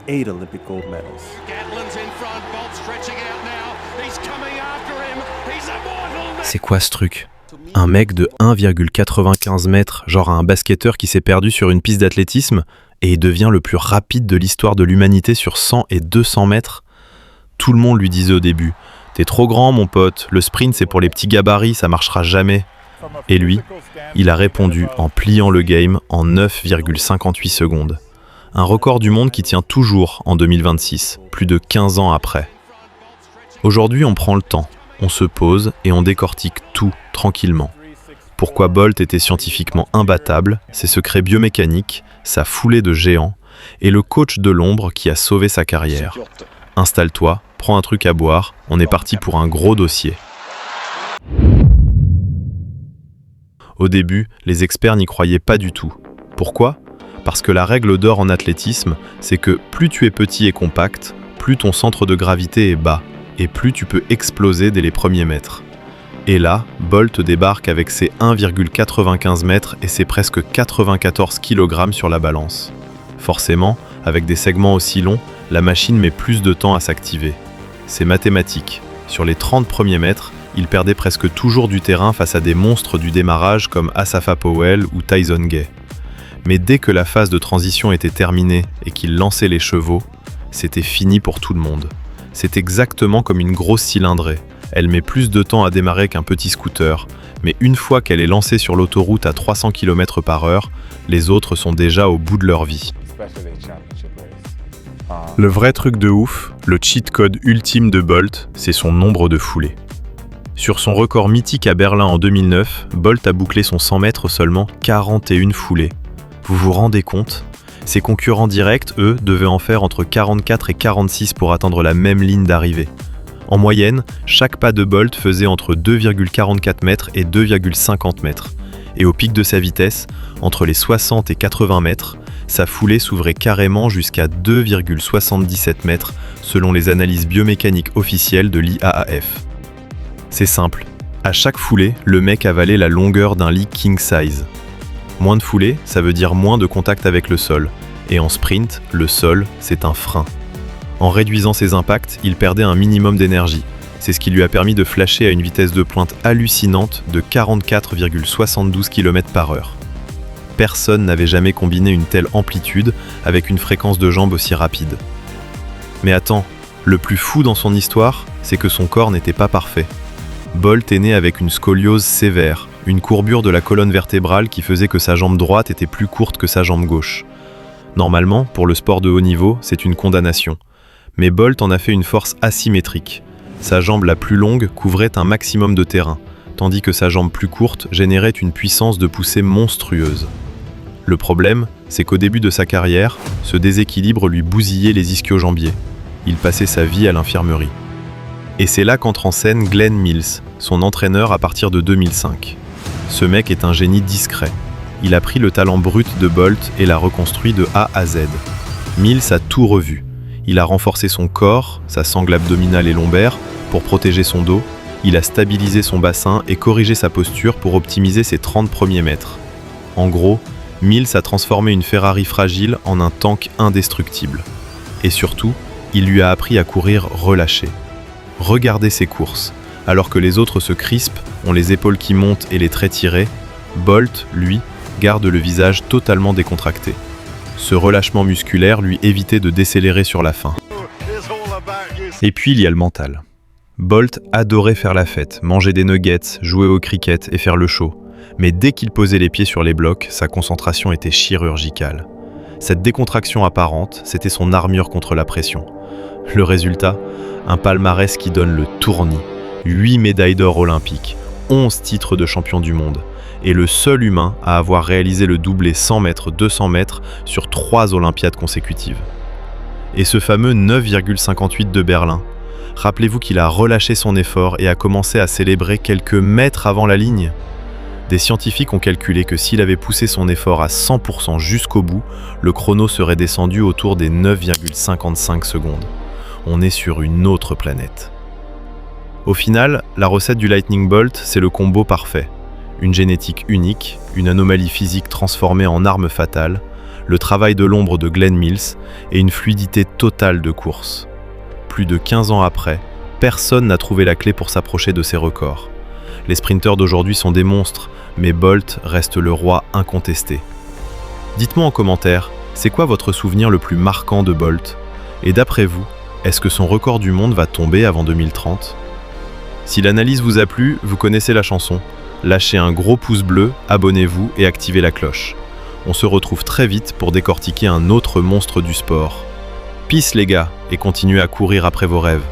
8 Olympic gold medals. Gatlin's in front, Bolt stretching out now. He's coming after him. He's immortal. C'est quoi ce truc ? Un mec de 1,95 mètres, genre un basketteur qui s'est perdu sur une piste d'athlétisme et devient le plus rapide de l'histoire de l'humanité sur 100 et 200 mètres. Tout le monde lui disait au début « T'es trop grand mon pote, le sprint c'est pour les petits gabarits, ça marchera jamais ». Et lui, il a répondu en pliant le game en 9,58 secondes. Un record du monde qui tient toujours en 2026, plus de 15 ans après. Aujourd'hui, on prend le temps, on se pose et on décortique tout tranquillement. Pourquoi Bolt était scientifiquement imbattable, ses secrets biomécaniques, sa foulée de géant et le coach de l'ombre qui a sauvé sa carrière. Installe-toi, prends un truc à boire, on est parti pour un gros dossier. Au début, les experts n'y croyaient pas du tout. Pourquoi ? Parce que la règle d'or en athlétisme, c'est que plus tu es petit et compact, plus ton centre de gravité est bas, et plus tu peux exploser dès les premiers mètres. Et là, Bolt débarque avec ses 1,95 mètres et ses presque 94 kg sur la balance. Forcément, avec des segments aussi longs, la machine met plus de temps à s'activer. C'est mathématique. Sur les 30 premiers mètres, il perdait presque toujours du terrain face à des monstres du démarrage comme Asafa Powell ou Tyson Gay. Mais dès que la phase de transition était terminée et qu'il lançait les chevaux, c'était fini pour tout le monde. C'est exactement comme une grosse cylindrée. Elle met plus de temps à démarrer qu'un petit scooter, mais une fois qu'elle est lancée sur l'autoroute à 300 km/h, les autres sont déjà au bout de leur vie. Le vrai truc de ouf, le cheat code ultime de Bolt, c'est son nombre de foulées. Sur son record mythique à Berlin en 2009, Bolt a bouclé son 100 mètres seulement 41 foulées. Vous vous rendez compte ? Ses concurrents directs, eux, devaient en faire entre 44 et 46 pour atteindre la même ligne d'arrivée. En moyenne, chaque pas de Bolt faisait entre 2,44 mètres et 2,50 mètres. Et au pic de sa vitesse, entre les 60 et 80 mètres, sa foulée s'ouvrait carrément jusqu'à 2,77 mètres selon les analyses biomécaniques officielles de l'IAAF. C'est simple, à chaque foulée, le mec avalait la longueur d'un lit king size. Moins de foulées, ça veut dire moins de contact avec le sol. Et en sprint, le sol, c'est un frein. En réduisant ses impacts, il perdait un minimum d'énergie. C'est ce qui lui a permis de flasher à une vitesse de pointe hallucinante de 44,72 km/h. Personne n'avait jamais combiné une telle amplitude avec une fréquence de jambes aussi rapide. Mais attends, le plus fou dans son histoire, c'est que son corps n'était pas parfait. Bolt est né avec une scoliose sévère, une courbure de la colonne vertébrale qui faisait que sa jambe droite était plus courte que sa jambe gauche. Normalement, pour le sport de haut niveau, c'est une condamnation. Mais Bolt en a fait une force asymétrique. Sa jambe la plus longue couvrait un maximum de terrain, tandis que sa jambe plus courte générait une puissance de poussée monstrueuse. Le problème, c'est qu'au début de sa carrière, ce déséquilibre lui bousillait les ischio-jambiers. Il passait sa vie à l'infirmerie. Et c'est là qu'entre en scène Glenn Mills, son entraîneur à partir de 2005. Ce mec est un génie discret. Il a pris le talent brut de Bolt et l'a reconstruit de A à Z. Mills a tout revu. Il a renforcé son corps, sa sangle abdominale et lombaire, pour protéger son dos. Il a stabilisé son bassin et corrigé sa posture pour optimiser ses 30 premiers mètres. En gros, Mills a transformé une Ferrari fragile en un tank indestructible. Et surtout, il lui a appris à courir relâché. Regardez ses courses. Alors que les autres se crispent, ont les épaules qui montent et les traits tirés, Bolt, lui, garde le visage totalement décontracté. Ce relâchement musculaire lui évitait de décélérer sur la fin. Et puis il y a le mental. Bolt adorait faire la fête, manger des nuggets, jouer au cricket et faire le show. Mais dès qu'il posait les pieds sur les blocs, sa concentration était chirurgicale. Cette décontraction apparente, c'était son armure contre la pression. Le résultat, un palmarès qui donne le tournis. 8 médailles d'or olympiques, 11 titres de champion du monde, et le seul humain à avoir réalisé le doublé 100 mètres, 200 mètres sur 3 Olympiades consécutives. Et ce fameux 9,58 de Berlin, rappelez-vous qu'il a relâché son effort et a commencé à célébrer quelques mètres avant la ligne. Des scientifiques ont calculé que s'il avait poussé son effort à 100% jusqu'au bout, le chrono serait descendu autour des 9,55 secondes. On est sur une autre planète. Au final, la recette du Lightning Bolt, c'est le combo parfait. Une génétique unique, une anomalie physique transformée en arme fatale, le travail de l'ombre de Glenn Mills et une fluidité totale de course. Plus de 15 ans après, personne n'a trouvé la clé pour s'approcher de ces records. Les sprinteurs d'aujourd'hui sont des monstres, mais Bolt reste le roi incontesté. Dites-moi en commentaire, c'est quoi votre souvenir le plus marquant de Bolt? Et d'après vous, est-ce que son record du monde va tomber avant 2030? Si l'analyse vous a plu, vous connaissez la chanson. Lâchez un gros pouce bleu, abonnez-vous et activez la cloche. On se retrouve très vite pour décortiquer un autre monstre du sport. Peace les gars, et continuez à courir après vos rêves.